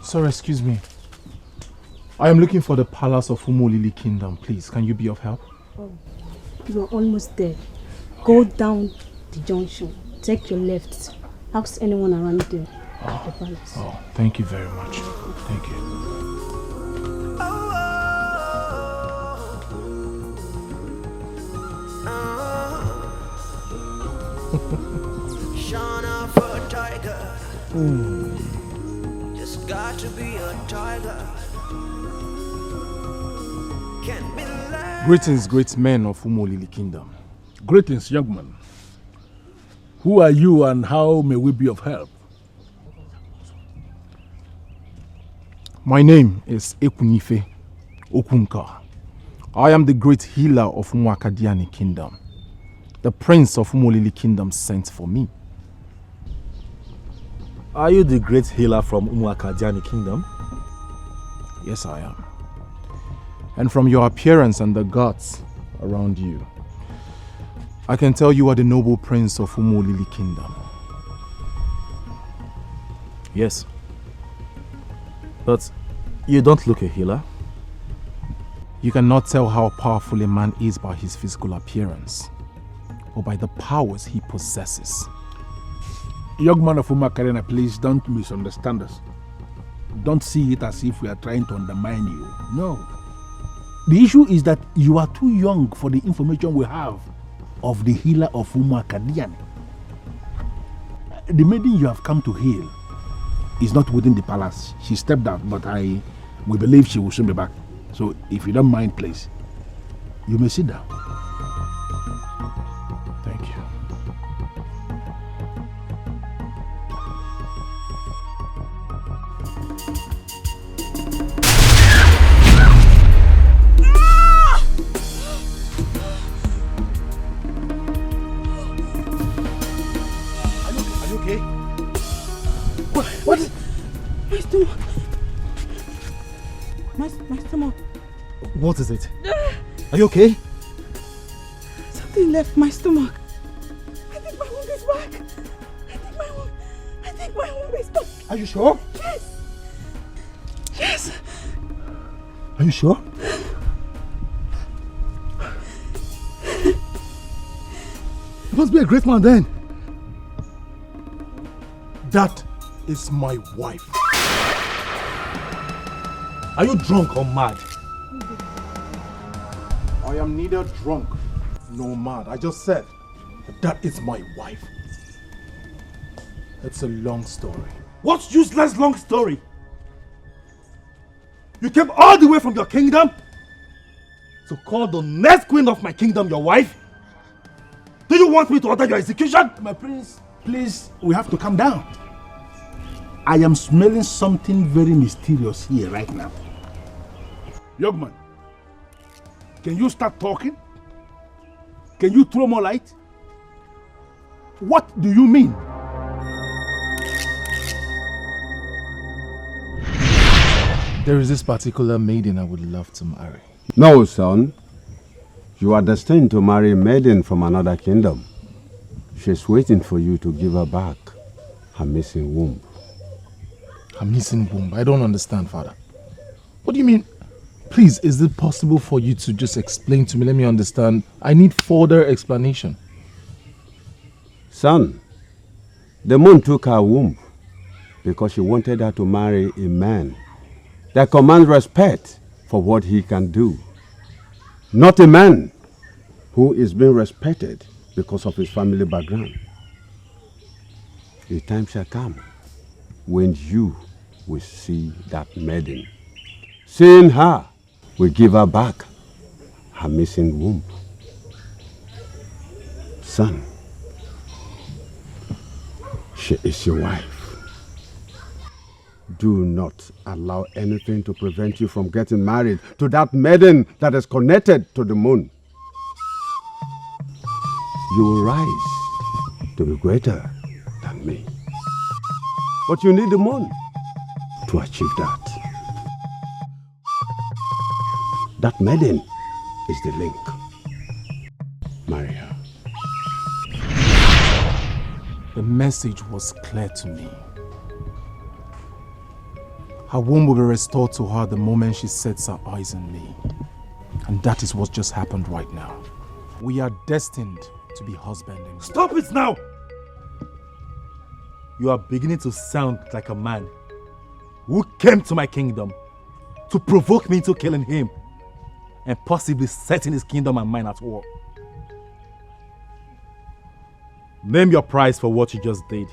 Sorry, excuse me. I am looking for the palace of Umolili Kingdom. Please, can you be of help? Oh, you are almost there. Go down the junction. Take your left. Ask anyone around there at the palace. Oh, thank you very much. Thank you. Shana for a tiger. Just got to be a tiger. Can't be left. Greetings, great men of Umolili Kingdom. Greetings, young man. Who are you and how may we be of help? My name is Ekunife Okunka. I am the great healer of Umuakadiani Kingdom. The prince of Umolili Kingdom sent for me. Are you the great healer from Umuakadiani Kingdom? Yes, I am. And from your appearance and the gods around you, I can tell you are the noble prince of Umolili Kingdom. Yes. But you don't look a healer. You cannot tell how powerful a man is by his physical appearance, or by the powers he possesses. Young man of Umuakadiani, please don't misunderstand us. Don't see it as if we are trying to undermine you. No. The issue is that you are too young for the information we have of the healer of Umuakadiani. The maiden you have come to heal is not within the palace. She stepped out, but we believe she will soon be back. So if you don't mind, please, you may sit down. Thank you. What? My stomach. My stomach. What is it? Are you okay? Something left my stomach. I think my womb is back. I think my womb is back. Are you sure? Yes. Yes. Are you sure? You must be a great man then. That is my wife. Are you drunk or mad? I am neither drunk nor mad. I just said that is my wife. It's a long story. What useless long story? You came all the way from your kingdom to call the next queen of my kingdom your wife? Do you want me to order your execution? My prince, please, we have to calm down. I am smelling something very mysterious here right now. Young man, can you start talking? Can you throw more light? What do you mean? There is this particular maiden I would love to marry. No, son. You are destined to marry a maiden from another kingdom. She's waiting for you to give her back her missing womb. Her missing womb? I don't understand, Father. What do you mean? Please, is it possible for you to just explain to me? Let me understand. I need further explanation. Son, the moon took her womb because she wanted her to marry a man that commands respect for what he can do. Not a man who is being respected because of his family background. The time shall come when you will see that maiden. Seeing her will give her back her missing womb. Son, she is your wife. Do not allow anything to prevent you from getting married to that maiden that is connected to the moon. You will rise to be greater than me. But you need the moon to achieve that. That maiden is the link. Marry her. The message was clear to me. Her womb will be restored to her the moment she sets her eyes on me. And that is what just happened right now. We are destined to be husband and wife. Stop it now! You are beginning to sound like a man who came to my kingdom to provoke me into killing him and possibly setting his kingdom and mine at war. Name your price for what you just did,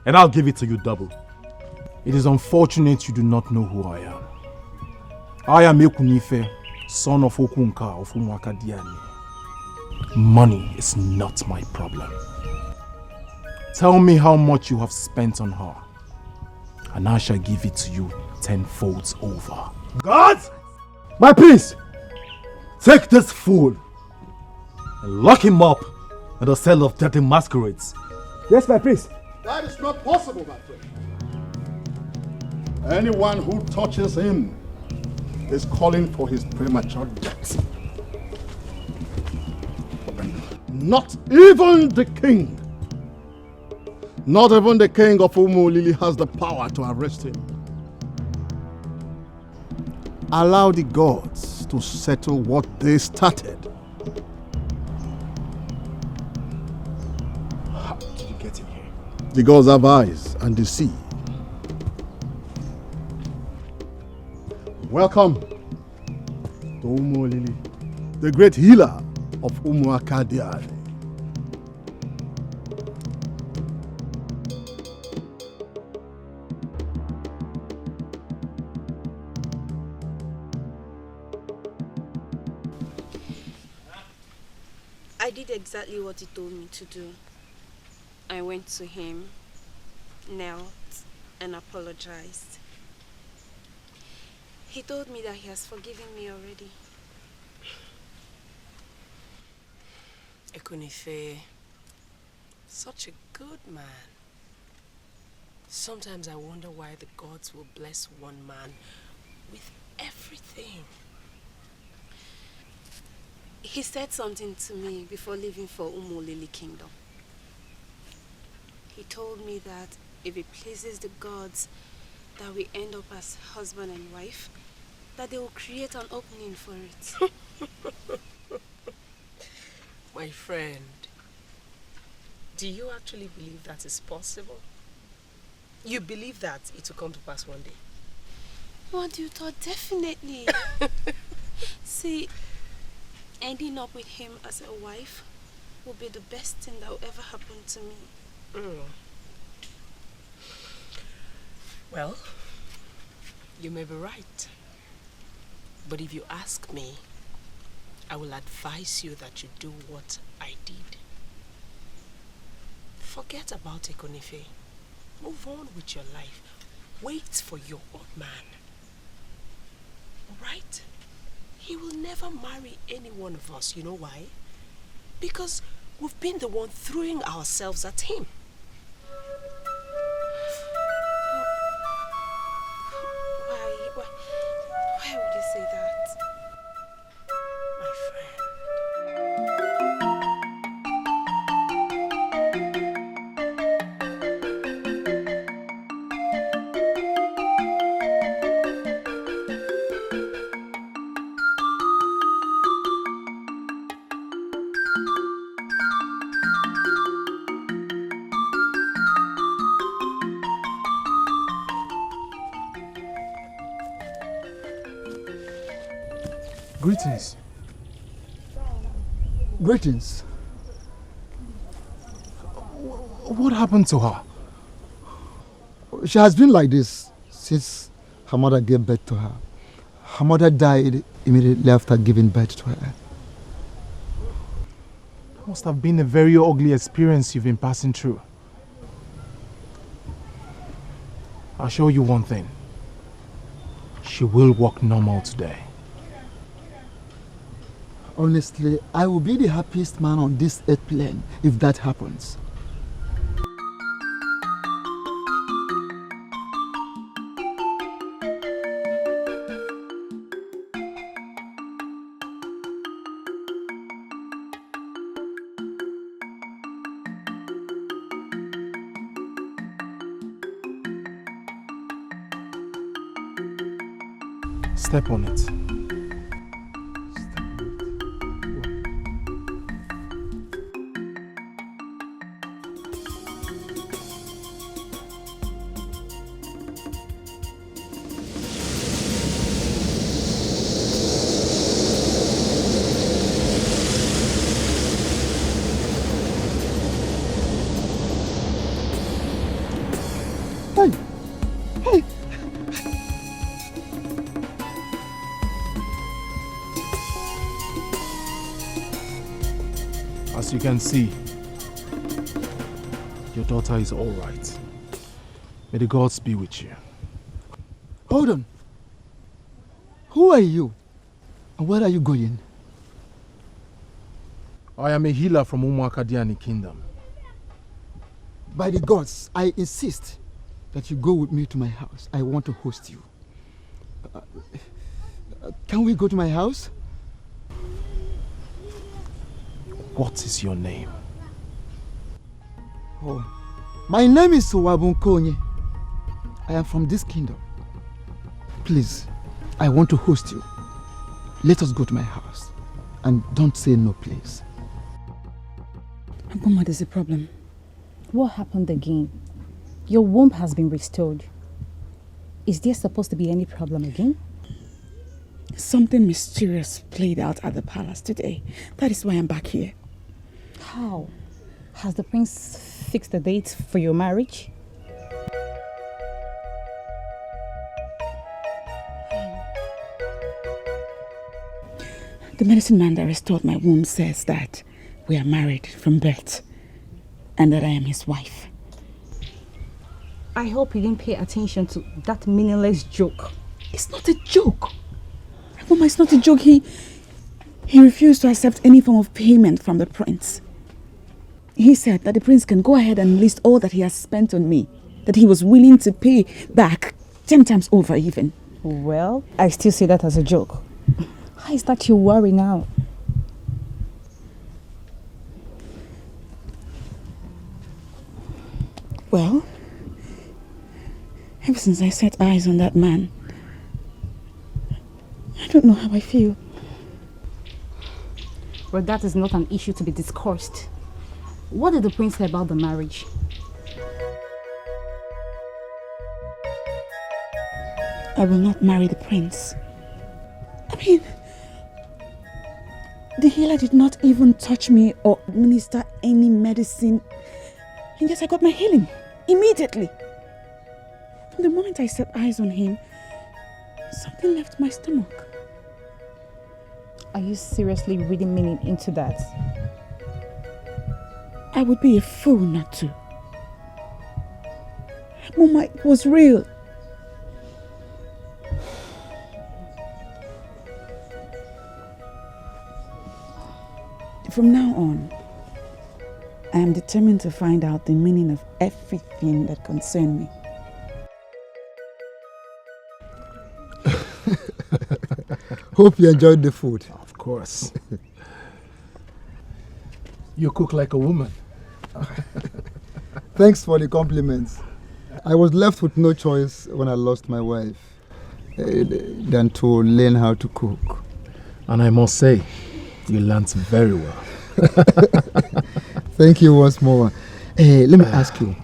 and I'll give it to you double. It is unfortunate you do not know who I am. I am Ekunife, son of Okunka of Umuakadiani. Money is not my problem. Tell me how much you have spent on her, and I shall give it to you tenfold over. God! My prince! Take this fool and lock him up in the cell of deadly masquerades. Yes, my prince. That is not possible, my friend. Anyone who touches him is calling for his premature death. Not even the king. Not even the king of Umulili has the power to arrest him. Allow the gods to settle what they started. How did you get in here? The gods have eyes and they see. Welcome to Umulili, the great healer of Umuakadiani. I did exactly what he told me to do. I went to him, knelt, and apologized. He told me that he has forgiven me already. Ekunife, such a good man. Sometimes I wonder why the gods will bless one man with everything. He said something to me before leaving for Umolili Kingdom. He told me that if it pleases the gods that we end up as husband and wife, that they will create an opening for it. My friend, do you actually believe that is possible? You believe that it will come to pass one day? What you thought? Definitely. See, ending up with him as a wife will be the best thing that will ever happen to me. Well, you may be right. But if you ask me, I will advise you that you do what I did. Forget about Ekunife. Move on with your life. Wait for your old man. Alright? He will never marry any one of us. You know why? Because we've been the one throwing ourselves at him. Why would you say that? My friend. Greetings. Greetings. What happened to her? She has been like this since her mother gave birth to her. Her mother died immediately after giving birth to her. It must have been a very ugly experience you've been passing through. I'll show you one thing. She will walk normal today. Honestly, I will be the happiest man on this earth plane if that happens. Step on it. As you can see, your daughter is all right. May the gods be with you. Hold on. Who are you? And where are you going? I am a healer from Umuakadiani Kingdom. By the gods, I insist that you go with me to my house. I want to host you. Can we go to my house? What is your name? Oh, my name is Wabunkonye. I am from this kingdom. Please, I want to host you. Let us go to my house. And don't say no, please. Abuma, there's a problem. What happened again? Your womb has been restored. Is there supposed to be any problem again? Something mysterious played out at the palace today. That is why I'm back here. How? Has the prince fixed a date for your marriage? The medicine man that restored my womb says that we are married from birth and that I am his wife. I hope you didn't pay attention to that meaningless joke. It's not a joke. Mama, it's not a joke. He refused to accept any form of payment from the prince. He said that the prince can go ahead and list all that he has spent on me, that he was willing to pay back 10 times over even. Well, I still see that as a joke. How is that your worry now? Well, ever since I set eyes on that man, I don't know how I feel. Well, that is not an issue to be discussed. What did the prince say about the marriage? I will not marry the prince. I mean, the healer did not even touch me or administer any medicine. And yes, I got my healing immediately. From the moment I set eyes on him, something left my stomach. Are you seriously reading meaning into that? I would be a fool not to. Mama, it was real. From now on, I am determined to find out the meaning of everything that concerns me. Hope you enjoyed the food. Of course. You cook like a woman. Thanks for the compliments. I was left with no choice when I lost my wife than to learn how to cook. And I must say, you learnt very well. Thank you once more. Let me ask you,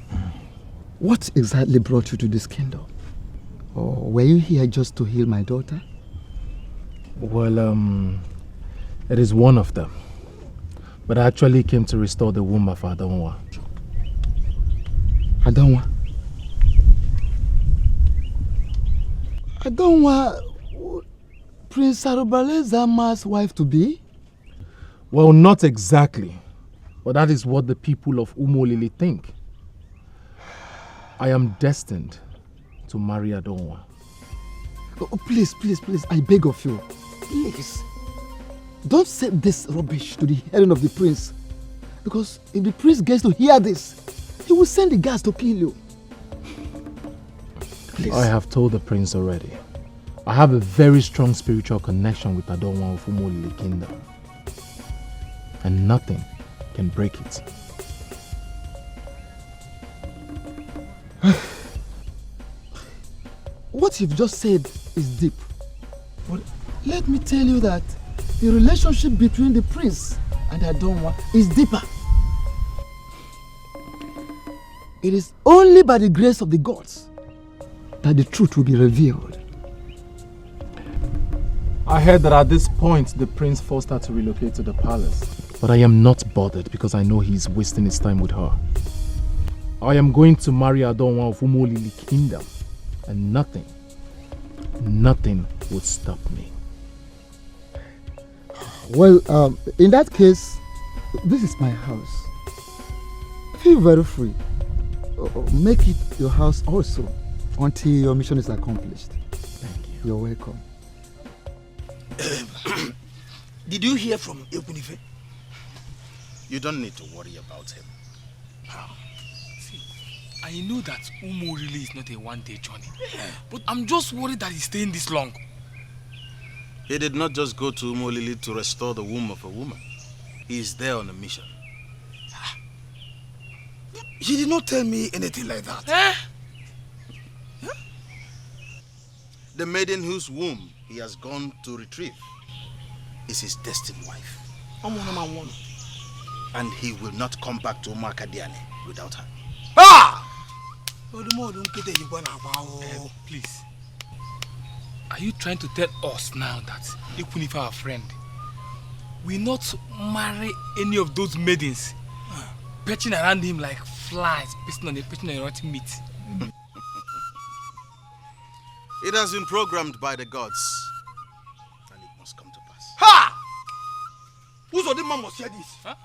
what exactly brought you to this kingdom? Or were you here just to heal my daughter? Well, it is one of them. But I actually came to restore the womb of Adonwa. Adonwa? Adonwa, Prince Arubale Zama's wife to be? Well, not exactly. But that is what the people of Umolili think. I am destined to marry Adonwa. Oh, please, please, please, I beg of you. Please. Don't say this rubbish to the hearing of the prince. Because if the prince gets to hear this, he will send the guards to kill you. Please. I have told the prince already. I have a very strong spiritual connection with Adonwa of Umolili Kingdom. And nothing can break it. What you've just said is deep. But let me tell you that the relationship between the prince and Adonwa is deeper. It is only by the grace of the gods that the truth will be revealed. I heard that at this point the prince forced her to relocate to the palace. But I am not bothered because I know he's wasting his time with her. I am going to marry Adonwa of Umolili Kingdom, and nothing would stop me. Well, in that case, this is my house. Feel very free. Make it your house also until your mission is accomplished. Thank you. You're welcome. Did you hear from Ekunife? You don't need to worry about him. See, I know that Umo really is not a one-day journey. But I'm just worried that he's staying this long. He did not just go to Umolili to restore the womb of a woman. He is there on a mission. He did not tell me anything like that. Huh? The maiden whose womb he has gone to retrieve is his destined wife. And he will not come back to Umakadiani without her. Please. Are you trying to tell us now that Ekunife, our friend, will not marry any of those maidens perching around him like flies perching on rotten meat? It has been programmed by the gods, and it must come to pass. Ha! Who's the man must hear this? Huh?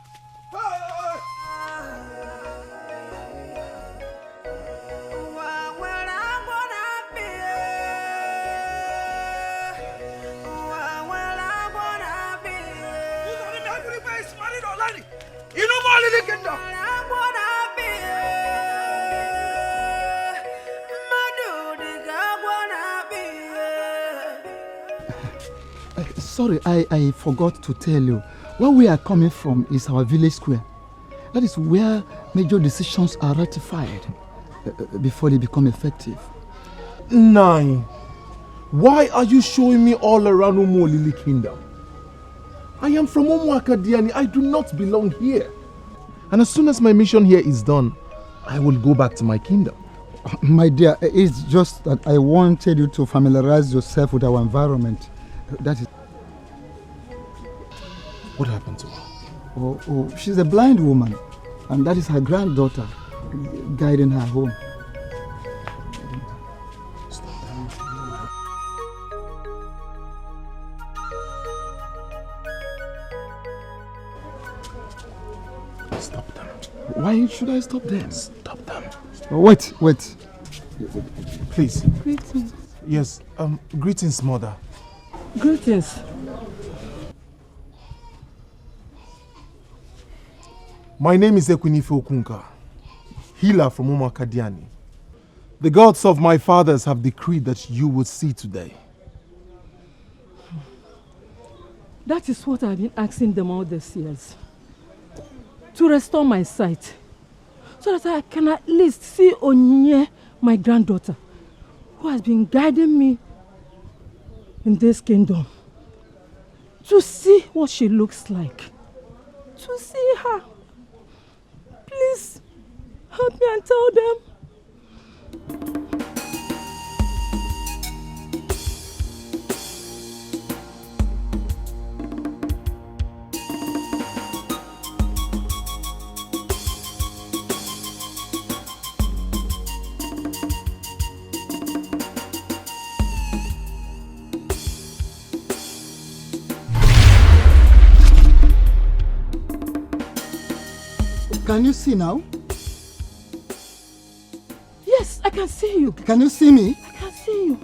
You know more than you can do. Sorry, I forgot to tell you. Where we are coming from is our village square. That is where major decisions are ratified before they become effective. Nine. Why are you showing me all around Umolili Kingdom? I am from Umuakadiani. I do not belong here. And as soon as my mission here is done, I will go back to my kingdom. My dear, it's just that I wanted you to familiarize yourself with our environment. That is... What happened to her? Oh, she's a blind woman, and that is her granddaughter guiding her home. Stop them. Why should I stop them? Stop them. Wait. Please. Greetings. Yes, greetings, mother. Greetings. My name is Ekunife Okunka, healer from Umakadiani. The gods of my fathers have decreed that you would see today. That is what I've been asking them all these years. To restore my sight, so that I can at least see Onyinye, my granddaughter, who has been guiding me in this kingdom. To see what she looks like. To see her. Please, help me and tell them. Can you see now? Yes, I can see you. Can you see me? I can see you.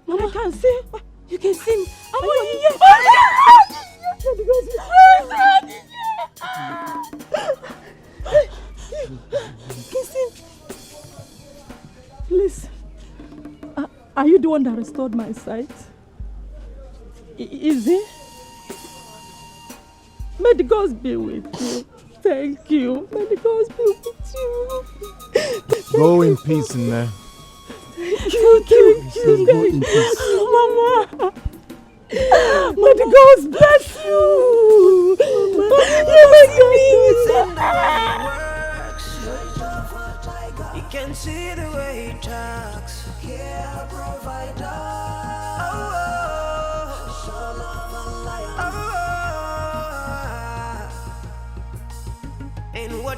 Mama, I can see. You can see me. I'm on here. Please, are you the one that restored my sight? Is it? May the gods be with you. Thank you. May the gods be with you. Go in peace, Nne. Thank you. Go in peace. Mama.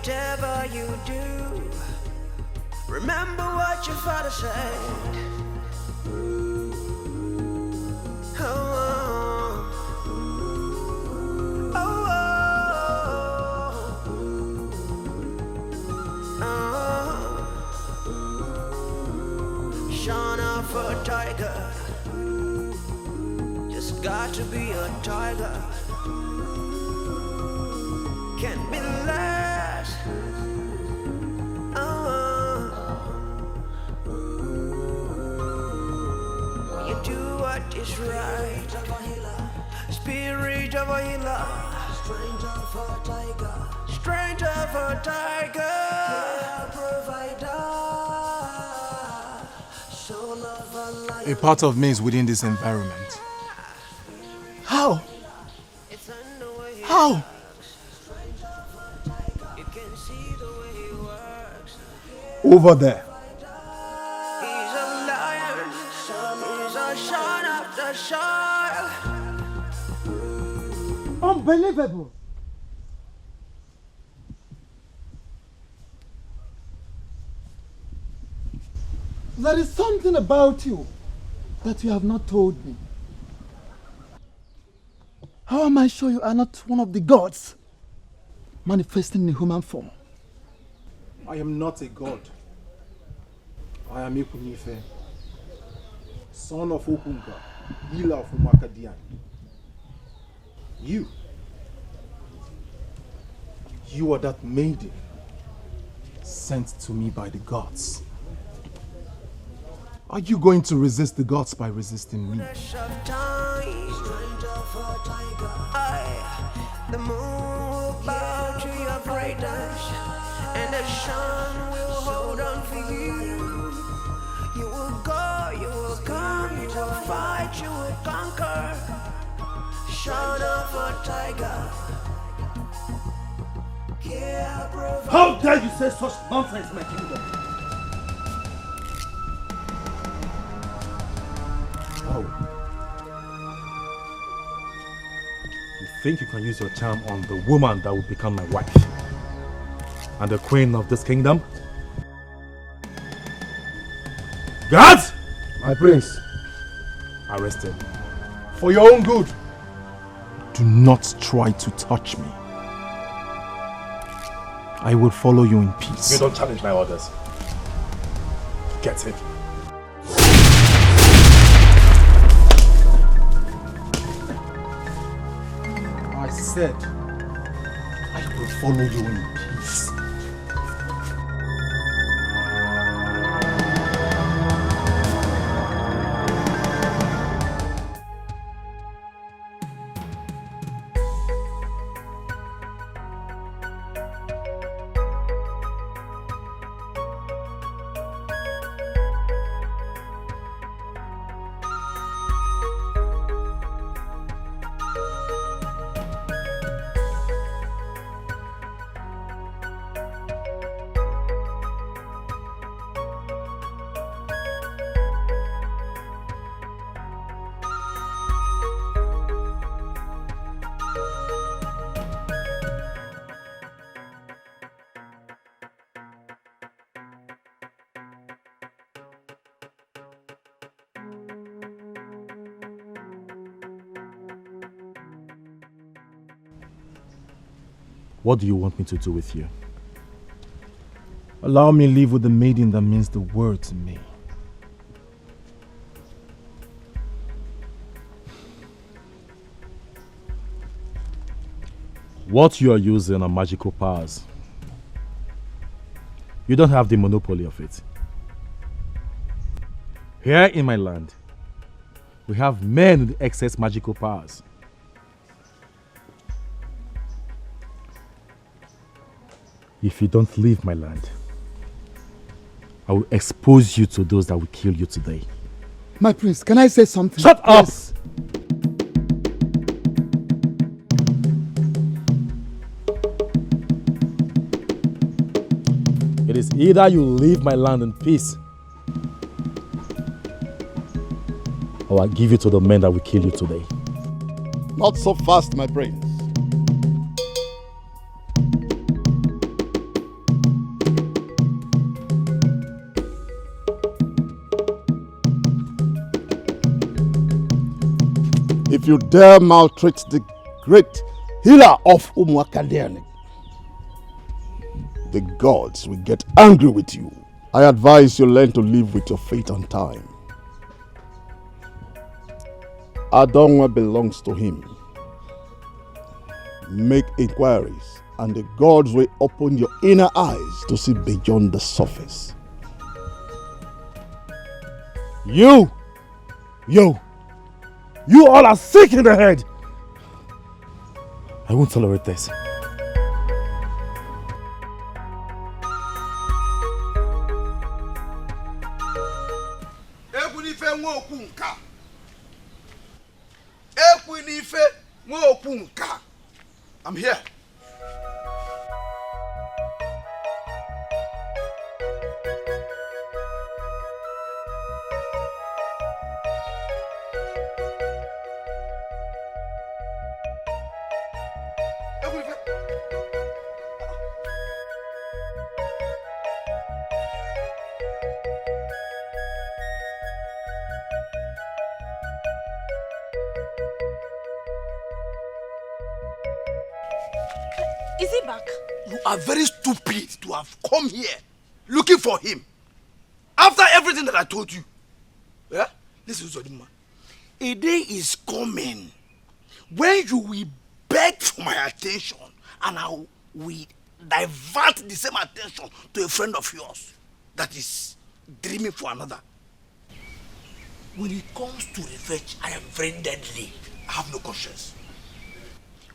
whatever you do, remember what your father said. Son of a tiger, just got to be a tiger. Can't be less. You do what is right. Spirit of a healer. Strength of a tiger. Strength of a tiger. Provider. Soul of a lion. A part of me is within this environment. How? How? Over there. He's a lion. He's a son of the soil. Unbelievable. There is something about you that you have not told me. How am I sure you are not one of the gods manifesting in human form? I am not a god. I am Ekunife, son of Okunka, healer of Umakadian. You are that maiden sent to me by the gods. Are you going to resist the gods by resisting me? The moon will bow to your greatness, and the sun will hold on for you. You will go, you will come, you will fight, you will conquer. Son of a tiger. How dare you say such nonsense, my kingdom? Oh. You think you can use your charm on the woman that will become my wife and the queen of this kingdom? Guards! My prince. Arrest him. For your own good. Do not try to touch me. I will follow you in peace. You don't challenge my orders. Get him. I said I will follow you in peace. What do you want me to do with you? Allow me live with the maiden that means the world to me. What you are using are magical powers. You don't have the monopoly of it. Here in my land, we have men with excess magical powers. If you don't leave my land, I will expose you to those that will kill you today. My prince, can I say something? Shut up! Yes. It is either you leave my land in peace, or I give you to the men that will kill you today. Not so fast, my prince. if you dare maltreat the great healer of Umuakadiani, the gods will get angry with you. I advise you learn to live with your fate on time. Adonwa belongs to him. Make inquiries, and the gods will open your inner eyes to see beyond the surface. You all are sick in the head. I won't tolerate this. I'm here. Is he back? You are very stupid to have come here looking for him. After everything that I told you. Yeah? Listen, Zodima. A day is coming when you will beg for my attention and I will divert the same attention to a friend of yours that is dreaming for another. When it comes to revenge, I am very deadly. I have no conscience.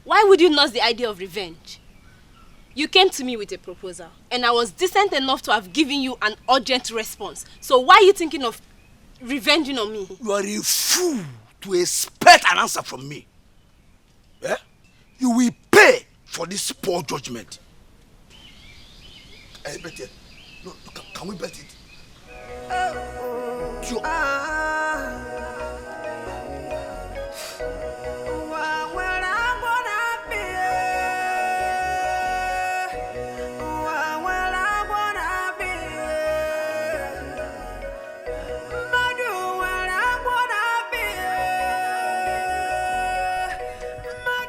Why would you nurse the idea of revenge? You came to me with a proposal, and I was decent enough to have given you an urgent response. So why are you thinking of revenging on me? You are a fool to expect an answer from me. Yeah? You will pay for this poor judgment. I bet it. No, can we bet it? Sure.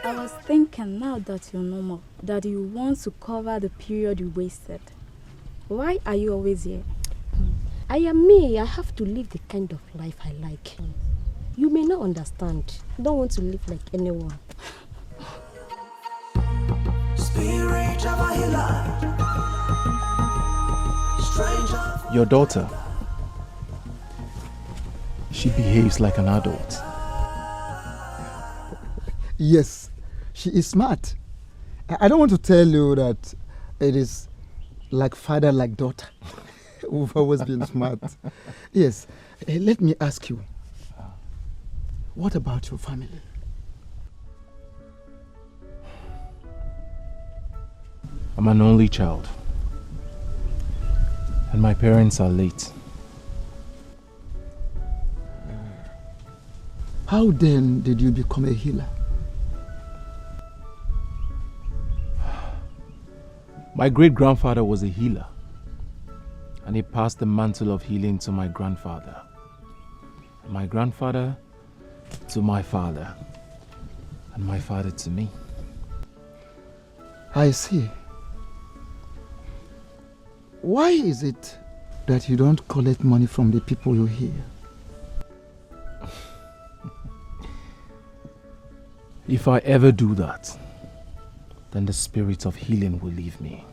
I was thinking now that you're normal, that you want to cover the period you wasted. Why are you always here? I am me. I have to live the kind of life I like. You may not understand. I don't want to live like anyone. Spirit of a healer. Stranger. Your daughter, she behaves like an adult. Yes, she is smart. I don't want to tell you that it is like father, like daughter. We've always been smart. Yes, let me ask you, what about your family? I'm an only child, and my parents are late. How then did you become a healer? My great-grandfather was a healer, and he passed the mantle of healing to my grandfather, and my grandfather to my father, and my father to me. I see. Why is it that you don't collect money from the people you heal? If I ever do that, then the spirit of healing will leave me.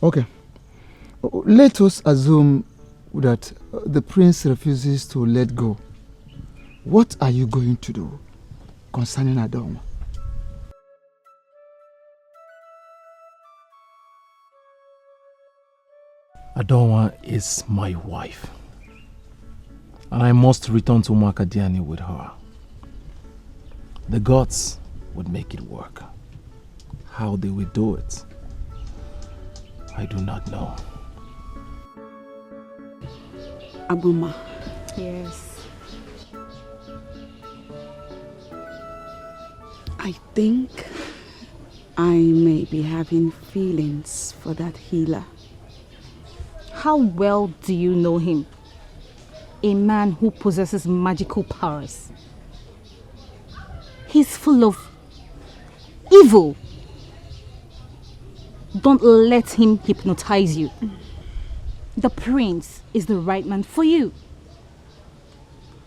Okay. Let us assume that the prince refuses to let go. What are you going to do concerning Adonwa? Adonwa is my wife, and I must return to Makadiani with her. The gods would make it work. How they will do it, I do not know. Abuma. Yes. I think I may be having feelings for that healer. How well do you know him? a man who possesses magical powers. He's full of evil. Don't let him hypnotize you. The prince is the right man for you.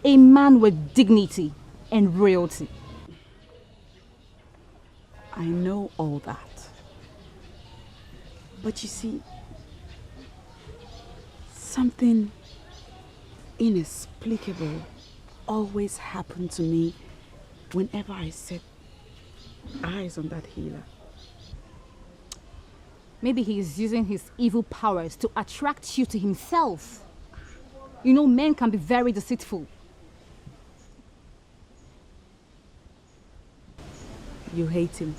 A man with dignity and royalty. I know all that. But you see, something inexplicable always happened to me whenever I set eyes on that healer. Maybe he is using his evil powers to attract you to himself. You know, men can be very deceitful. You hate him.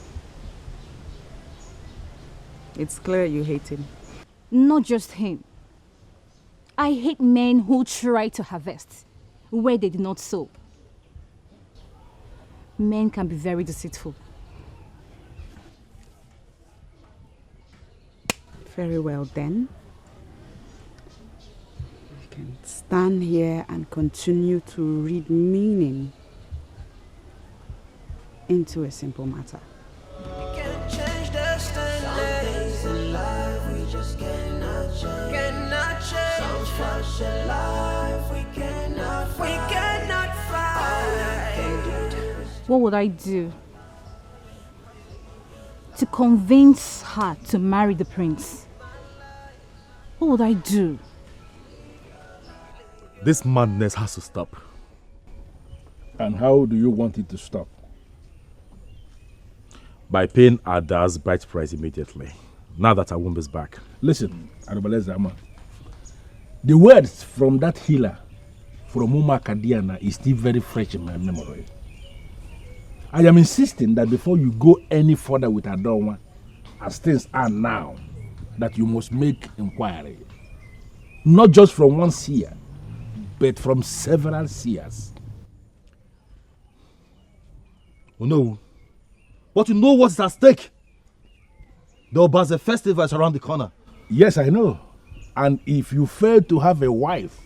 It's clear you hate him. Not just him. I hate men who try to harvest where they did not sow. Men can be very deceitful. Very well then. You can stand here and continue to read meaning into a simple matter. Can't change the standards in life, we just cannot change. Cannot change. Such a life, we cannot fight. What would I do to convince her to marry the prince? What would I do? This madness has to stop. And how do you want it to stop? By paying Ada's bride price immediately, now that her womb is back. Listen, Arubalezama, the words from that healer from Uma Kadiana is still very fresh in my memory. I am insisting that before you go any further with Adonwa, as things are now, that you must make inquiry. Not just from one seer, but from several seers. Oh no. But you know what's at stake? The Obaze festival is around the corner. Yes, I know. And if you fail to have a wife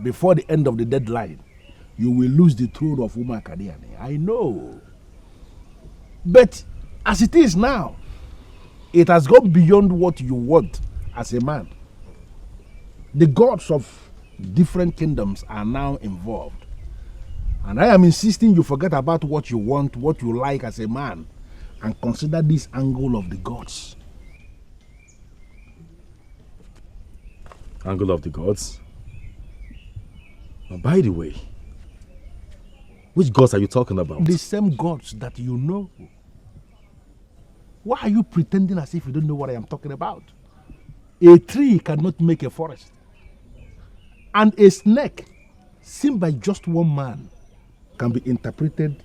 before the end of the deadline, you will lose the throne of Uma Kadiani. I know. But as it is now, it has gone beyond what you want as a man. The gods of different kingdoms are now involved. And I am insisting you forget about what you want, what you like as a man, and consider this angle of the gods. Angle of the gods? By the way, which gods are you talking about? The same gods that you know. Why are you pretending as if you don't know what I am talking about? A tree cannot make a forest. And a snake, seen by just one man, can be interpreted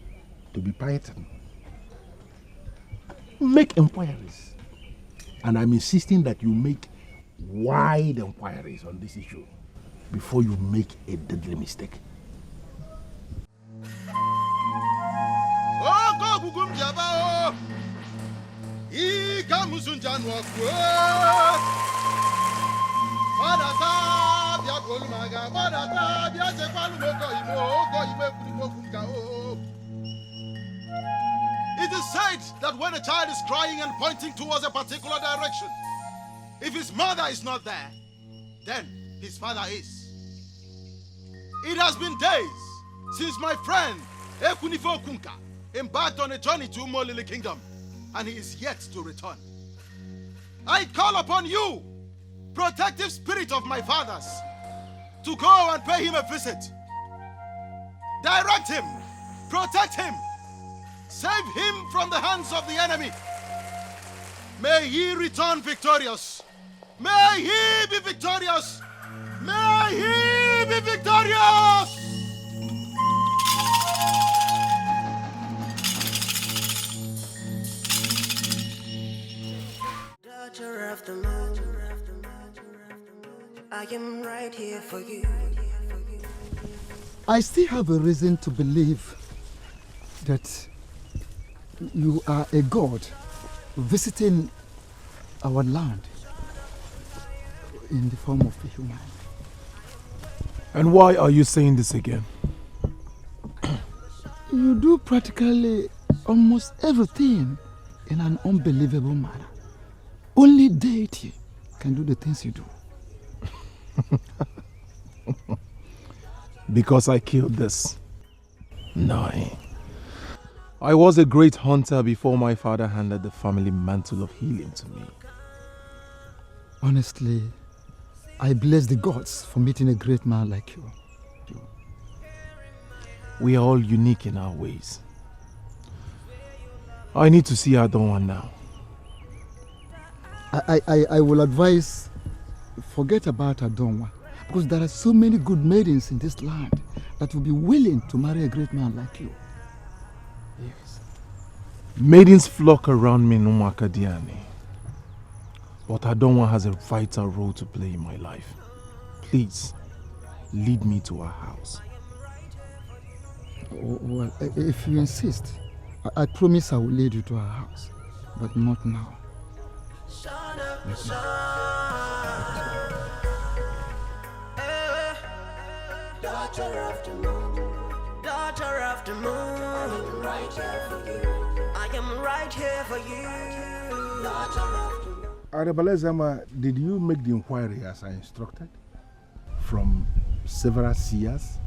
to be Python. Make inquiries. And I'm insisting that you make wide inquiries on this issue before you make a deadly mistake. It is said that when a child is crying and pointing towards a particular direction, if his mother is not there, then his father is. It has been days since my friend Ekunifo Kunka embarked on a journey to Umolili Kingdom, and he is yet to return. I call upon you, protective spirit of my fathers, to go and pay him a visit. Direct him, protect him, save him from the hands of the enemy. May he return victorious. May he be victorious. May he be victorious. Daughter of the moon, I am right here for you. I still have a reason to believe that you are a god visiting our land in the form of a human. And why are you saying this again? You do practically almost everything in an unbelievable manner. Only deity can do the things you do. Because I killed this? No. I was a great hunter before my father handed the family mantle of healing to me. Honestly, I bless the gods for meeting a great man like you. We are all unique in our ways. I need to see Adonwa now. I will advise, forget about Adonwa, because there are so many good maidens in this land that will be willing to marry a great man like you. Yes. Maidens flock around me in Umakadiani. But Adonwa has a vital role to play in my life. Please, lead me to her house. Well, if you insist, I promise I will lead you to her house, but not now. Daughter of the moon, daughter of the moon, I am right here for you. I am right here for you. Daughter of the moon. Arabalezama, did you make the inquiry as I instructed? From several seers?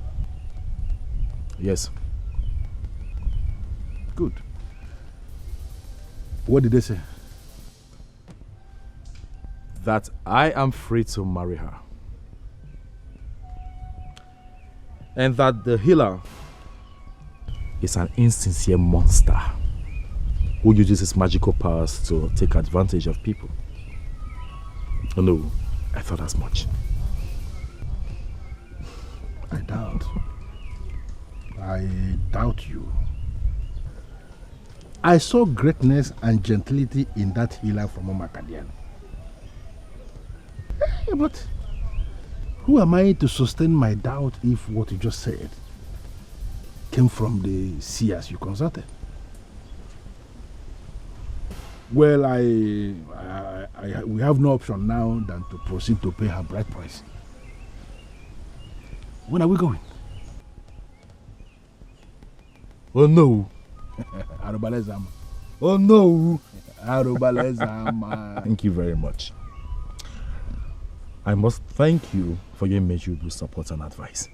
Yes. Good. What did they say? That I am free to marry her. And that the healer is an insincere monster who uses his magical powers to take advantage of people. Oh no, I thought as much. I doubt you. I saw greatness and gentility in that healer from Omakadian. But who am I to sustain my doubt if what you just said came from the seers you consulted? Well, we have no option now than to proceed to pay her bride price. When are we going? Oh no. Arubalezama. Oh no. Arubalezama. Thank you very much. I must thank you for your immeasurable support and advice.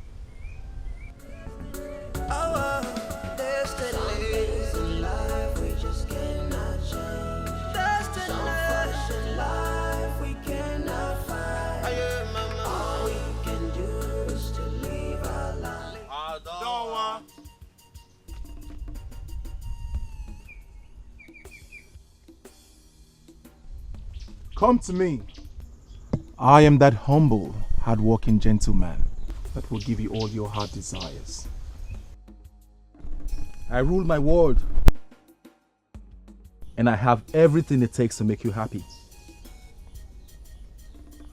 Come to me. I am that humble, hard-working gentleman that will give you all your heart desires. I rule my world, and I have everything it takes to make you happy.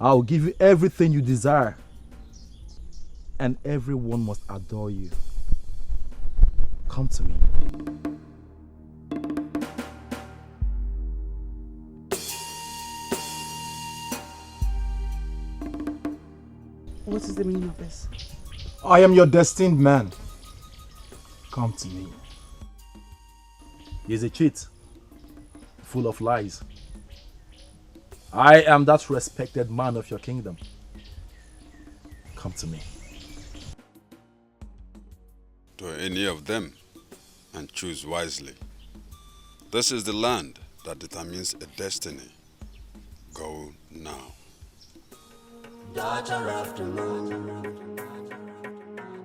I will give you everything you desire, and everyone must adore you. Come to me. What is the meaning of this? I am your destined man. Come to me. He is a cheat, full of lies. I am that respected man of your kingdom. Come to me. To any of them, and choose wisely. This is the land that determines a destiny. Go now. Daughter of the moon,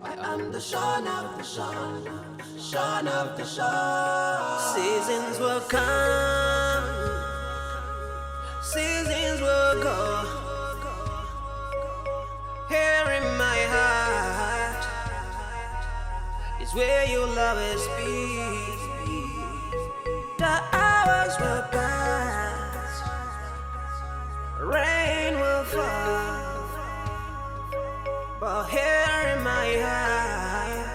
I am the son of the sun, son of the sun. Seasons will come, seasons will go. Here in my heart is where your love is be. The hours will pass, rain will fall. But here in my heart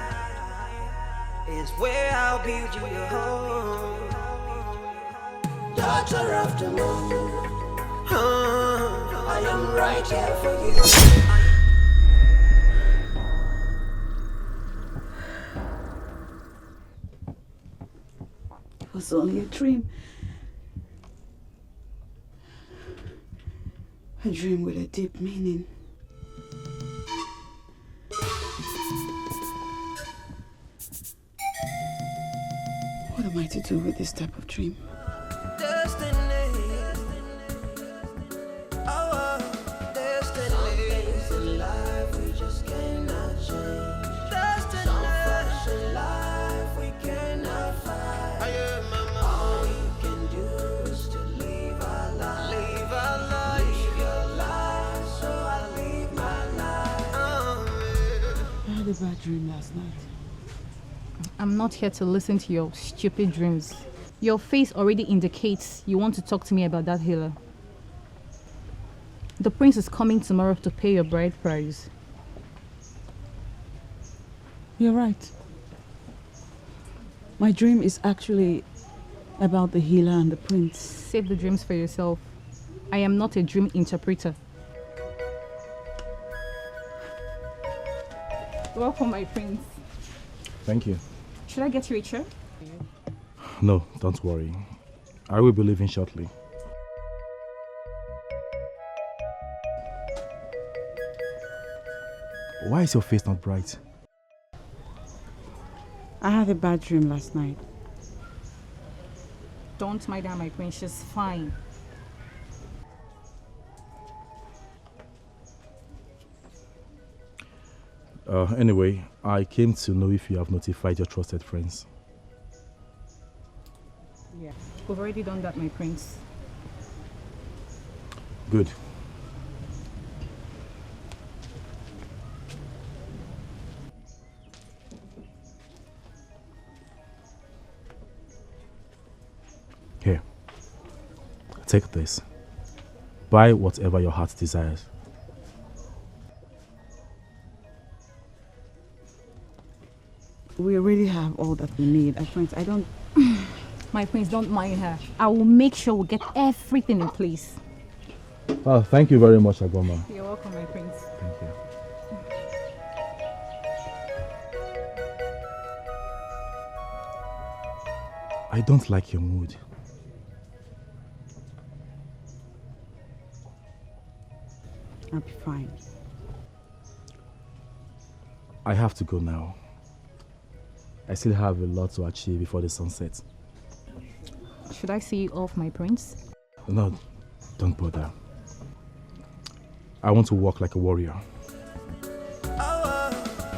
is where I'll build you your home. Daughter of the moon, I am right here for you. was only a dream. A dream with a deep meaning. What am I to do with this type of dream? Destiny. Our destiny. Some things in life we just cannot change. Destiny. Some facts in life we cannot fight. All you can do is to live our life. Live our life. Live your life, so I live my life. I had a bad dream last night. I'm not here to listen to your stupid dreams. Your face already indicates you want to talk to me about that healer. The prince is coming tomorrow to pay your bride price. You're right. My dream is actually about the healer and the prince. Save the dreams for yourself. I am not a dream interpreter. Welcome, my prince. Thank you. Should I get you a chair? No, don't worry. I will be leaving shortly. Why is your face not bright? I had a bad dream last night. Don't mind her, my prince. She's fine. Anyway, I came to know if you have notified your trusted friends. Yeah. We've already done that, my prince. Good. Here. Take this. Buy whatever your heart desires. We already have all that we need. Prince, I don't... My prince, don't mind her. I will make sure we get everything in place. Oh, thank you very much, Agoma. You're welcome, my prince. Thank you. I don't like your mood. I'll be fine. I have to go now. I still have a lot to achieve before the sun sets. Should I see you off, my prince? No, don't bother. I want to walk like a warrior. Our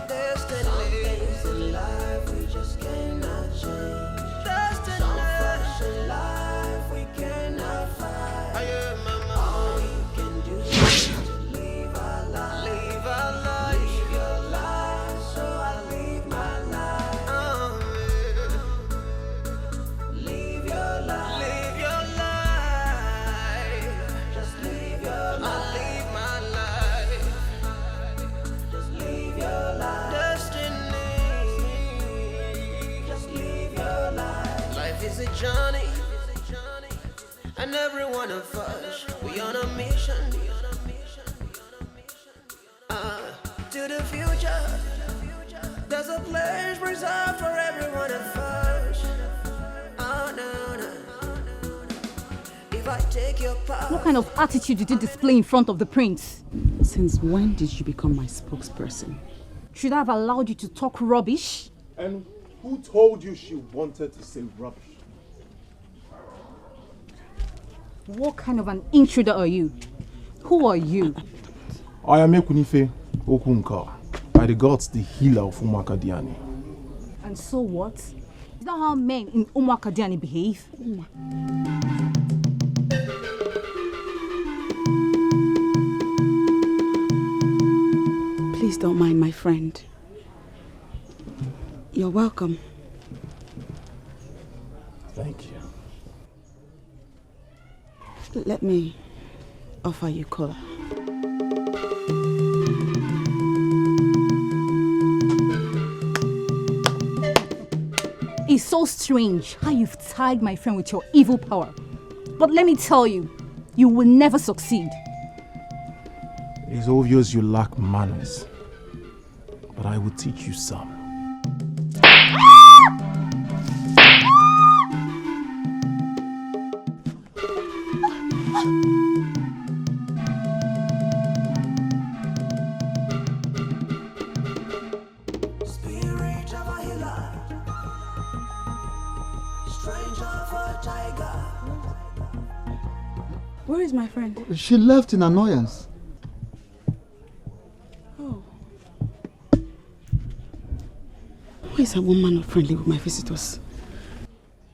destiny. In life we just cannot change. Destiny. Some facts in life we cannot fight. All you can do is to live our life. Live our life. Live your life, so I live my life. Live your life. Live your life. Just live your life. I live my life. Just live your life. Destiny. Just live your life. Life is a journey, and every one of us, we on a mission. To the future, there's a place reserved for every one of us. Oh no, no. If I take your part. What kind of attitude did you display in front of the prince? Since when did you become my spokesperson? Should I have allowed you to talk rubbish? And who told you she wanted to say rubbish? What kind of an intruder are you? Who are you? I am Ekunife Okunka, by the gods, the healer of Umakadiani. And so what? Is that how men in Umakadiani behave? Please don't mind my friend. You're welcome. Thank you. Let me offer you cola. It's so strange how you've tied my friend with your evil power. But let me tell you, you will never succeed. It's obvious you lack manners, but I will teach you some. Spirit of a healer, stranger of a tiger. Where is my friend? She left in annoyance. Oh. Why is a woman not friendly with my visitors?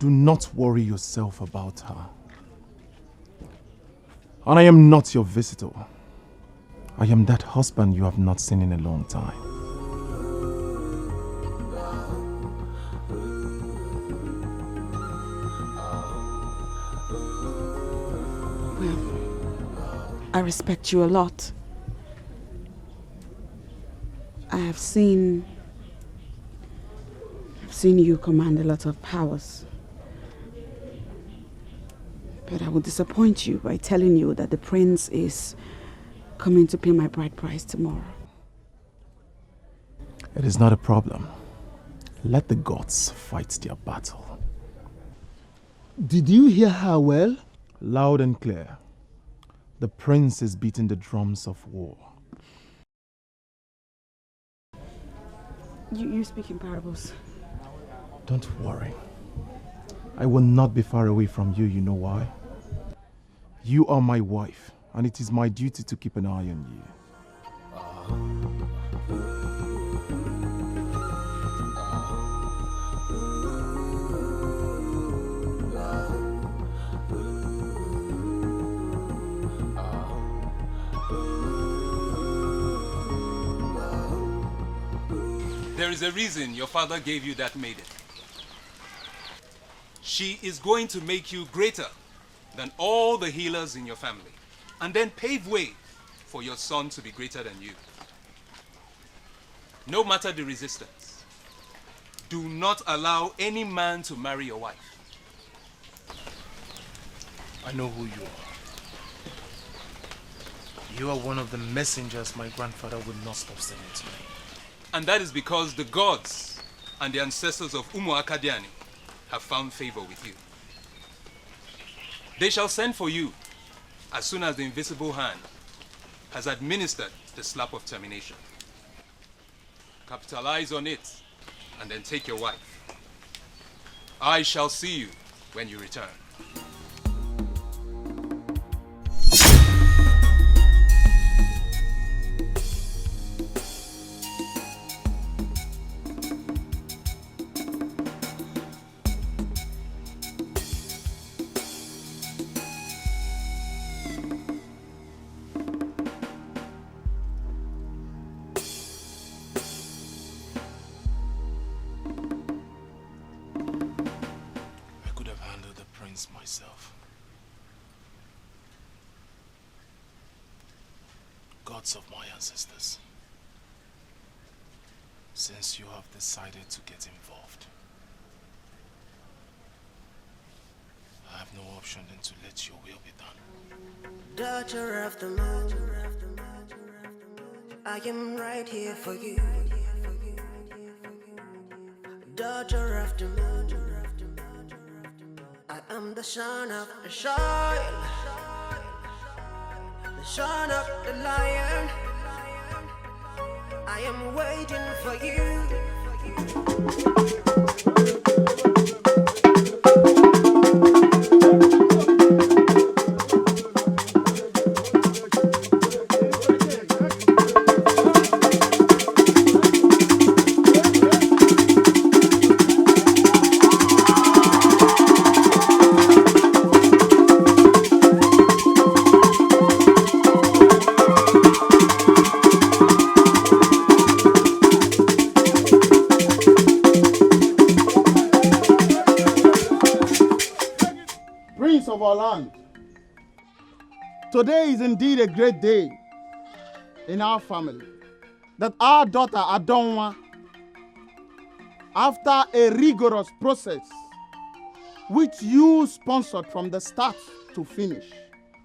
Do not worry yourself about her. And I am not your visitor. I am that husband you have not seen in a long time. I respect you a lot. I've seen you command a lot of powers. But I will disappoint you by telling you that the prince is coming to pay my bride price tomorrow. It is not a problem. Let the gods fight their battle. Did you hear her well? Loud and clear. The prince is beating the drums of war. You speak in parables. Don't worry. I will not be far away from you, you know why? You are my wife, and it is my duty to keep an eye on you. There is a reason your father gave you that maiden. She is going to make you greater than all the healers in your family, and then pave way for your son to be greater than you. No matter the resistance, do not allow any man to marry your wife. I know who you are. You are one of the messengers my grandfather would not stop sending to me. And that is because the gods and the ancestors of Umuakadiani have found favor with you. They shall send for you as soon as the invisible hand has administered the slap of termination. Capitalize on it and then take your wife. I shall see you when you return. Myself. Gods of my ancestors, since you have decided to get involved, I have no option than to let your will be done. Daughter of the moon, I am right here for you. Daughter of the moon, I am the son of the soil, the son of the lion. I am waiting for you. Of our land. Today is indeed a great day in our family that our daughter Adonwa, after a rigorous process which you sponsored from the start to finish,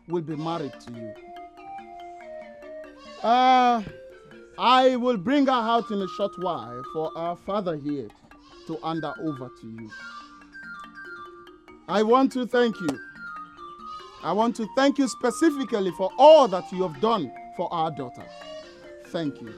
will be married to you. I will bring her out in a short while for our father here to hand her over to you. I want to thank you I want to thank you specifically for all that you have done for our daughter. Thank you.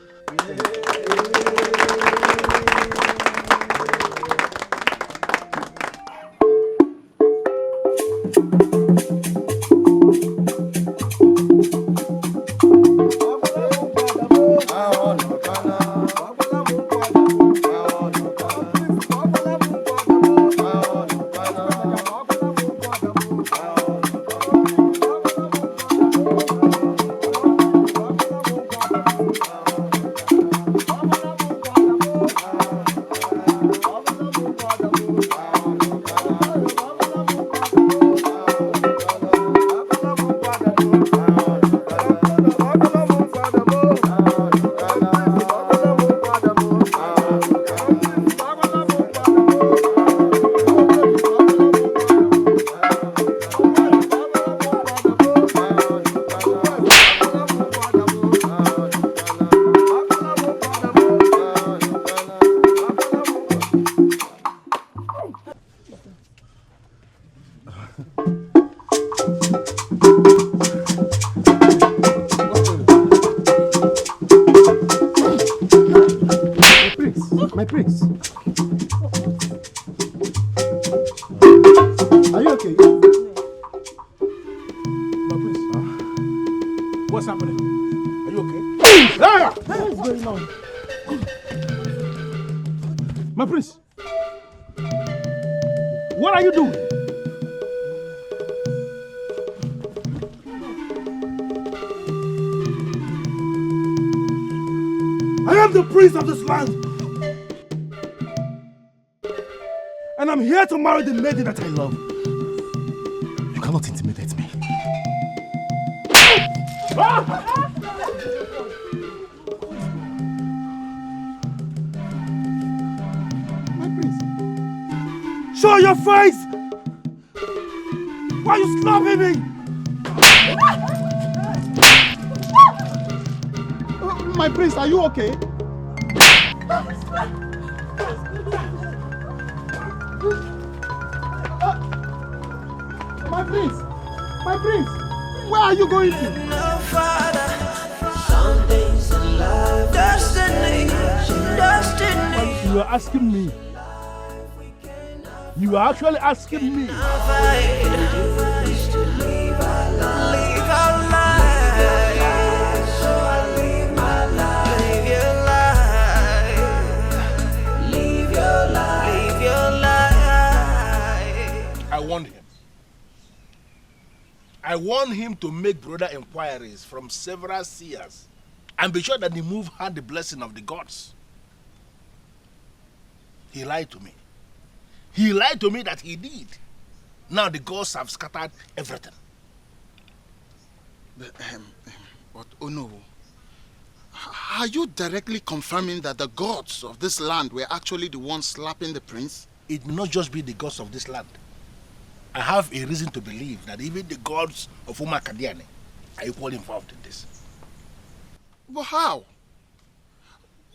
My prince. Are you okay? My prince. What's happening? Are you okay? What is going on? My prince. What are you doing? I am the prince of this land. And I'm here to marry the lady that I love. You cannot intimidate me. My prince. Show your face! Why are you slapping me? My prince, are you okay? My prince! My prince! Where are you going to? No, Father, some things in life, destiny. You are asking me. You are actually asking me. Leave our lives, so I live my life. Live your life. Live your life. Live your life. I warned him. I warned him to make broader inquiries from several seers and be sure that the move had the blessing of the gods. He lied to me. He lied to me that he did. Now the gods have scattered everything. But oh no, are you directly confirming that the gods of this land were actually the ones slapping the prince? It may not just be the gods of this land. I have a reason to believe that even the gods of Umakadiani are equally involved in this. But how?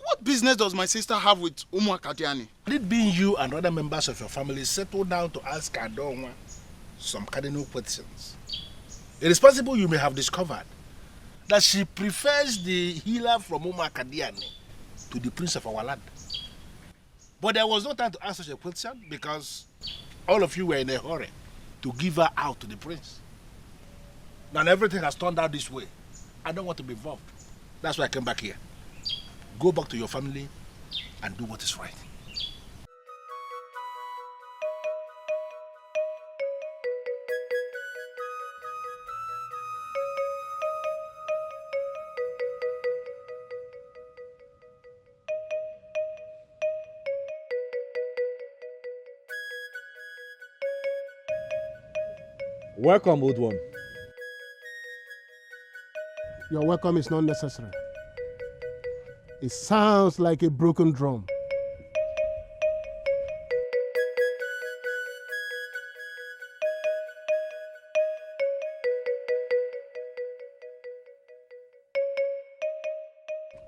What business does my sister have with Umakadiani? It being you and other members of your family settle down to ask Adonwa some cardinal questions. It is possible you may have discovered that she prefers the healer from Umakadiani to the prince of our land. But there was no time to ask such a question because all of you were in a hurry to give her out to the prince. Now everything has turned out this way. I don't want to be involved. That's why I came back here. Go back to your family and do what is right. Welcome, old one. Your welcome is not necessary. It sounds like a broken drum.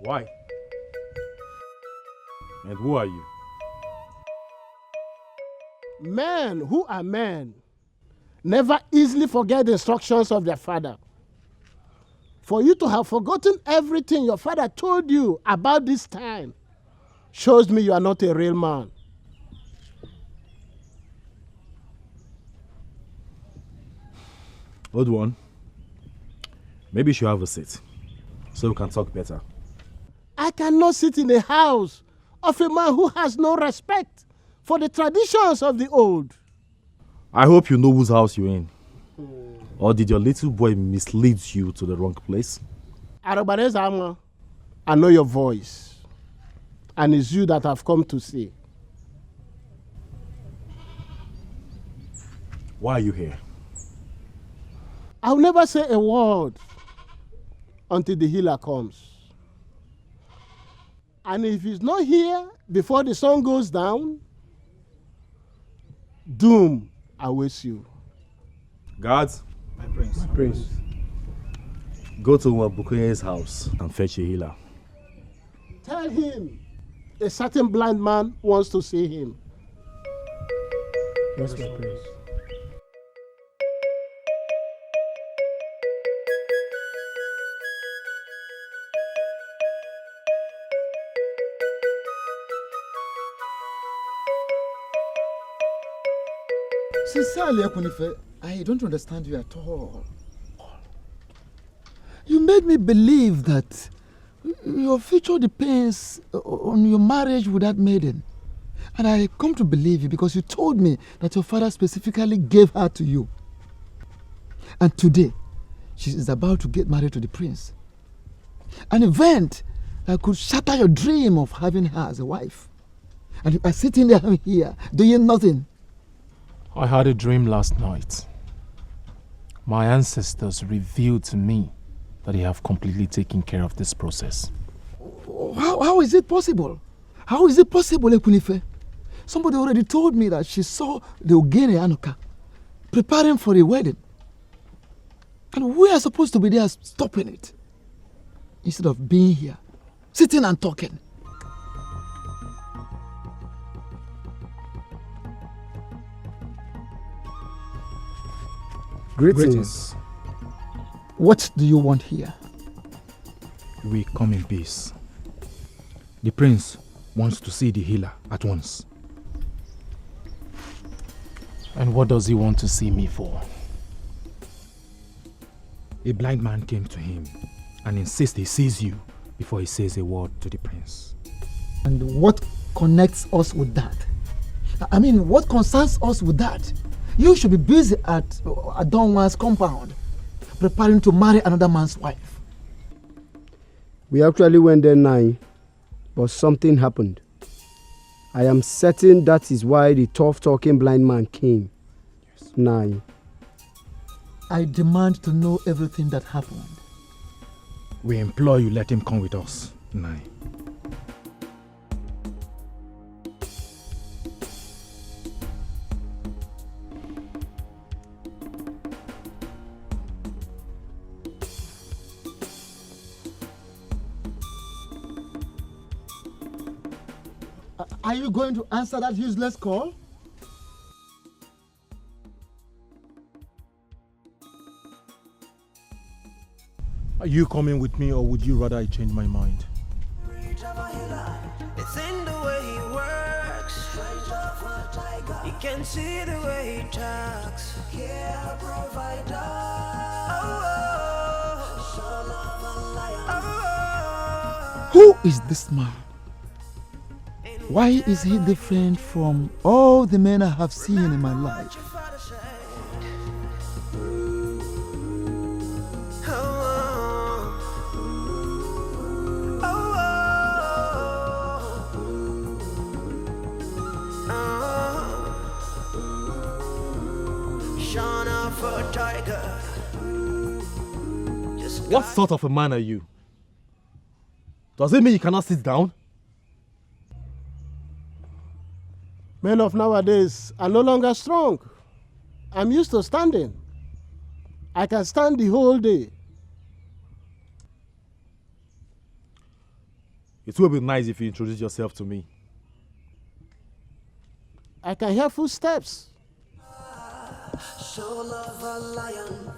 Why? And who are you? Men who are men never easily forget the instructions of their father. For you to have forgotten everything your father told you about this time shows me you are not a real man. Old one, maybe you should have a seat so we can talk better. I cannot sit in the house of a man who has no respect for the traditions of the old. I hope you know whose house you're in. Or did your little boy mislead you to the wrong place? Arabarezama, I know your voice, and it's you that I've come to see. Why are you here? I'll never say a word until the healer comes. And if he's not here before the sun goes down, doom awaits you. Guards, my prince. Go to Nwabukunye's house and fetch a healer. Tell him a certain blind man wants to see him. Yes, my prince. Sincerely, Ekunife, I don't understand you at all. You made me believe that your future depends on your marriage with that maiden. And I come to believe you because you told me that your father specifically gave her to you. And today, she is about to get married to the prince. An event that could shatter your dream of having her as a wife. And you are sitting there here doing nothing. I had a dream last night. My ancestors revealed to me that they have completely taken care of this process. How is it possible? How is it possible, Ekunife? Somebody already told me that she saw the Ogene Anuka preparing for a wedding. And we are supposed to be there stopping it. Instead of being here, sitting and talking. Greetings. What do you want here? We come in peace. The prince wants to see the healer at once. And what does he want to see me for? A blind man came to him and insists he sees you before he says a word to the prince. And what connects us with that? I mean, what concerns us with that? You should be busy at Adonwa's compound, preparing to marry another man's wife. We actually went there 9, but something happened. I am certain that is why the tough-talking blind man came. 9. I demand to know everything that happened. We implore you let him come with us. 9. Are you going to answer that useless call? Are you coming with me, or would you rather I change my mind? It's in the way he works. You can see the way he talks. Yeah, provider. Who is this man? Why is he different from all the men I have seen in my life? What sort of a man are you? Does it mean you cannot sit down? Men of nowadays are no longer strong. I'm used to standing. I can stand the whole day. It will be nice if you introduce yourself to me. I can hear footsteps. soul of a lion.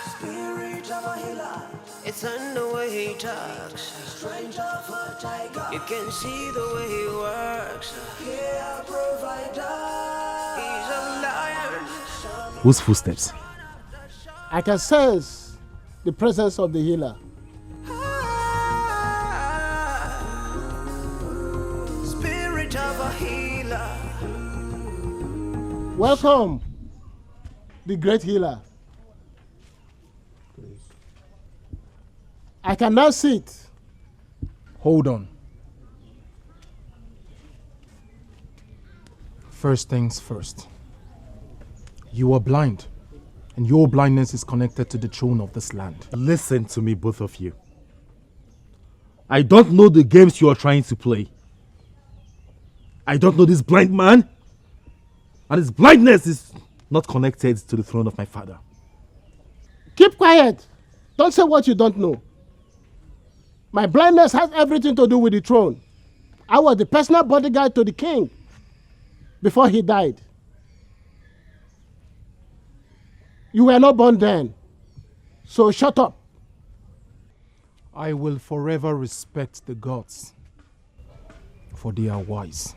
Spirit of a healer. It's in the way he talks. Strength of a tiger. You can see the way he works. Yeah, provider. He's a lion. Whose footsteps? I can sense the presence of the healer. Spirit of a healer. Welcome, the great healer. I can now sit. Hold on. First things first. You are blind, and your blindness is connected to the throne of this land. Listen to me, both of you. I don't know the games you are trying to play. I don't know this blind man, and his blindness is not connected to the throne of my father. Keep quiet. Don't say what you don't know. My blindness has everything to do with the throne. I was the personal bodyguard to the king before he died. You were not born then, so shut up. I will forever respect the gods, for they are wise.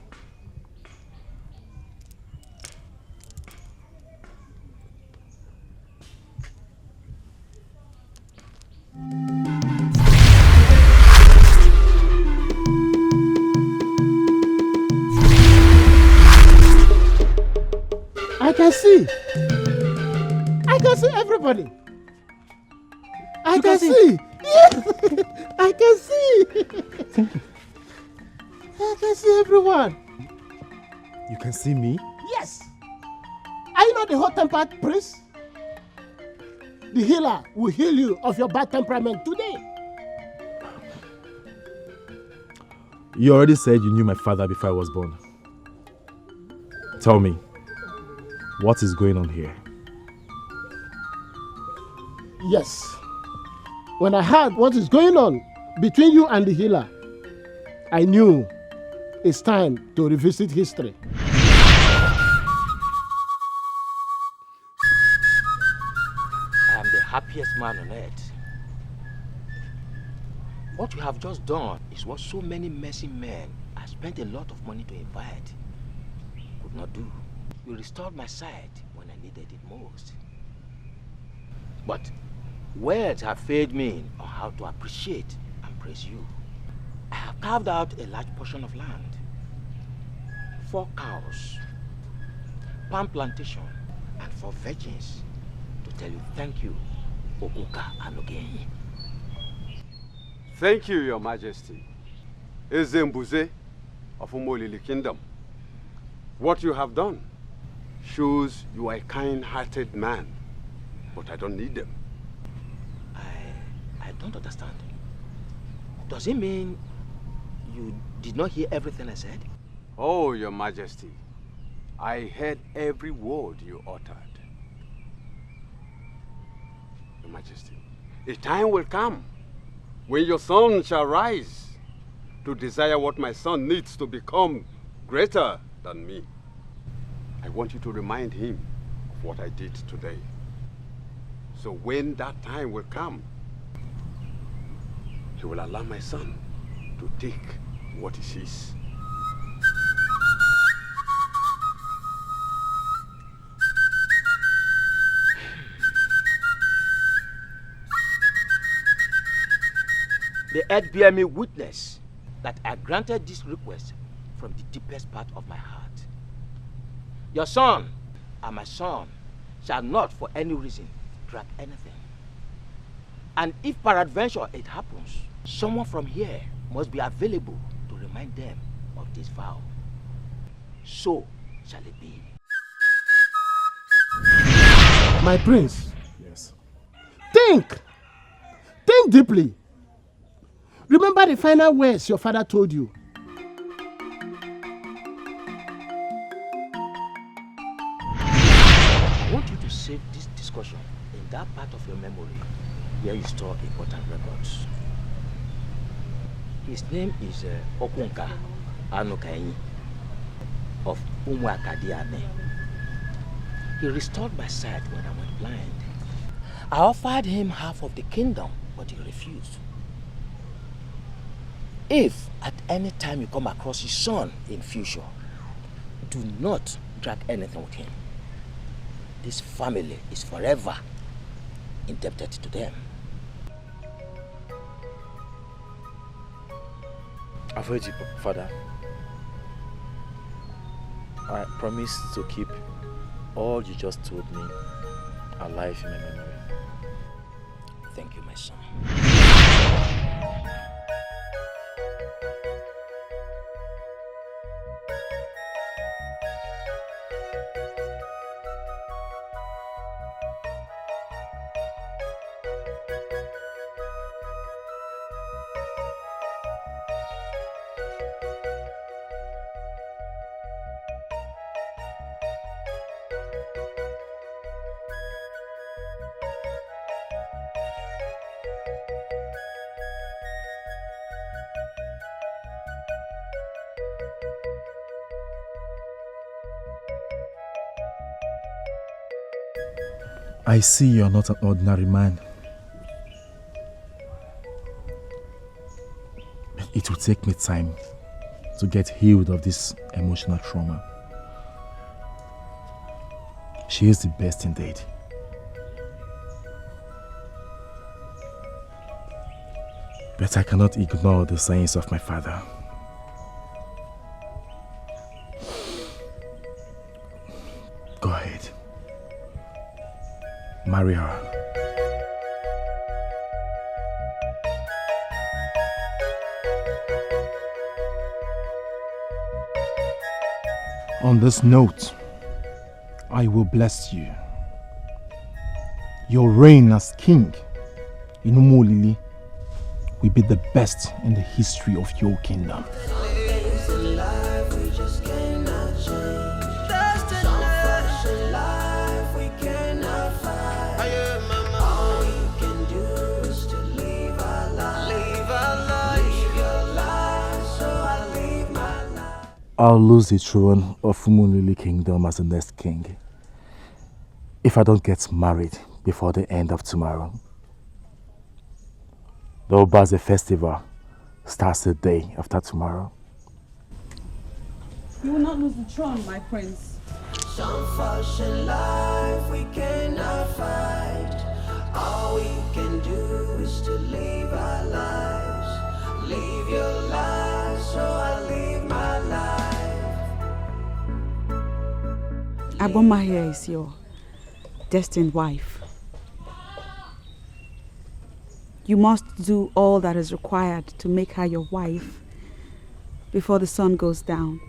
I can see. I can see everybody. I can see. Yes. I can see. I can see everyone. You can see me? Yes. Are you not the hot-tempered prince? The healer will heal you of your bad temperament today. You already said you knew my father before I was born. Tell me, what is going on here? Yes. When I heard what is going on between you and the healer, I knew it's time to revisit history. I am the happiest man on earth. What you have just done is what so many messy men I spent a lot of money to invite could not do. You restored my sight when I needed it most. But words have failed me on how to appreciate and praise you. I have carved out a large portion of land, 4 cows, palm plantation, and 4 virgins to tell you thank you, Okuka Anogenyi. Thank you, Your Majesty. Ezembuze of Umolili Kingdom. What you have done shows you are a kind-hearted man, but I don't need them. I don't understand. Does it mean you did not hear everything I said? Oh, Your Majesty, I heard every word you uttered. Your Majesty, a time will come when your son shall rise to desire what my son needs to become greater than me. I want you to remind him of what I did today. So when that time will come, he will allow my son to take what is his. The earth bear me witness that I granted this request from the deepest part of my heart. Your son and my son shall not for any reason drag anything. And if peradventure it happens, someone from here must be available to remind them of this vow. So shall it be. My prince. Yes. Think deeply. Remember the final words your father told you. I want you to save this discussion in that part of your memory where you store important records. His name is Okunka Anogenyi of Umuakadiane. He restored my sight when I went blind. I offered him half of the kingdom, but he refused. If at any time you come across his son in future, do not drag anything with him. This family is forever indebted to them. I've heard you, Father. I promise to keep all you just told me alive in my memory. Thank you, my son. I see you're not an ordinary man. It will take me time to get healed of this emotional trauma. She is the best indeed. But I cannot ignore the signs of my father. Go ahead. Marry her. On this note, I will bless you. Your reign as king in Umolili will be the best in the history of your kingdom. I'll lose the throne of Umolili Kingdom as the next king if I don't get married before the end of tomorrow. The Obaze festival starts the day after tomorrow. You will not lose the throne, my prince. Some fashion life we cannot fight. All we can do is to live our lives. Live your life, so I live my life. Abomahia is your destined wife. You must do all that is required to make her your wife before the sun goes down.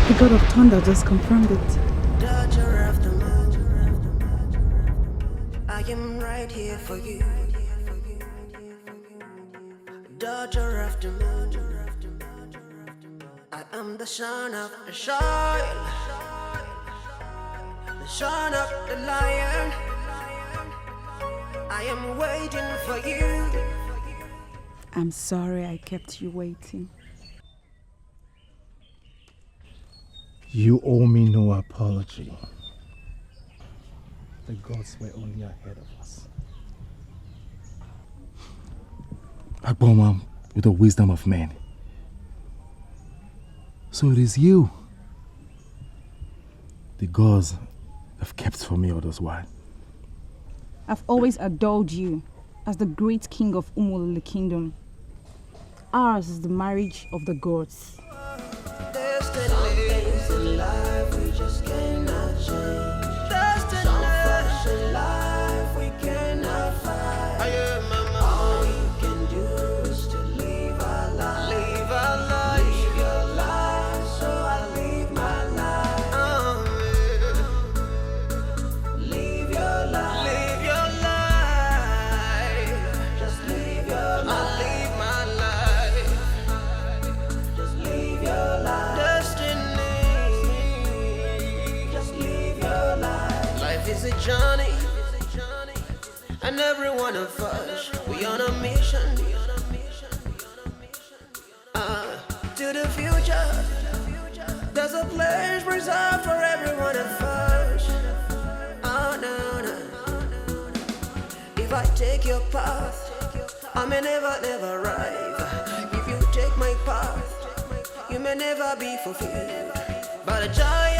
The god of thunder just confirmed it. I am right here for you. Daughter of the moon, I am the son of the child, the son of the lion. I am waiting for you. I'm sorry I kept you waiting. You owe me no apology. The gods were only ahead of us. Agboma, with the wisdom of men. So it is you. The gods have kept for me all this while. I've always adored you as the great king of Umolili Kingdom. Ours is the marriage of the gods. Life we just cannot change. Some life we cannot fight. All you can do is to live our life. Live our life. Live your life, so I live my life. Live your life. Live your life. Just live your life. I live my life. Just live your life. It's a journey, every one of us. We on a mission. To the future. There's a place reserved for every one of us. Oh no, no. If I take your path, I may never arrive. If you take my path, you may never be fulfilled. But a giant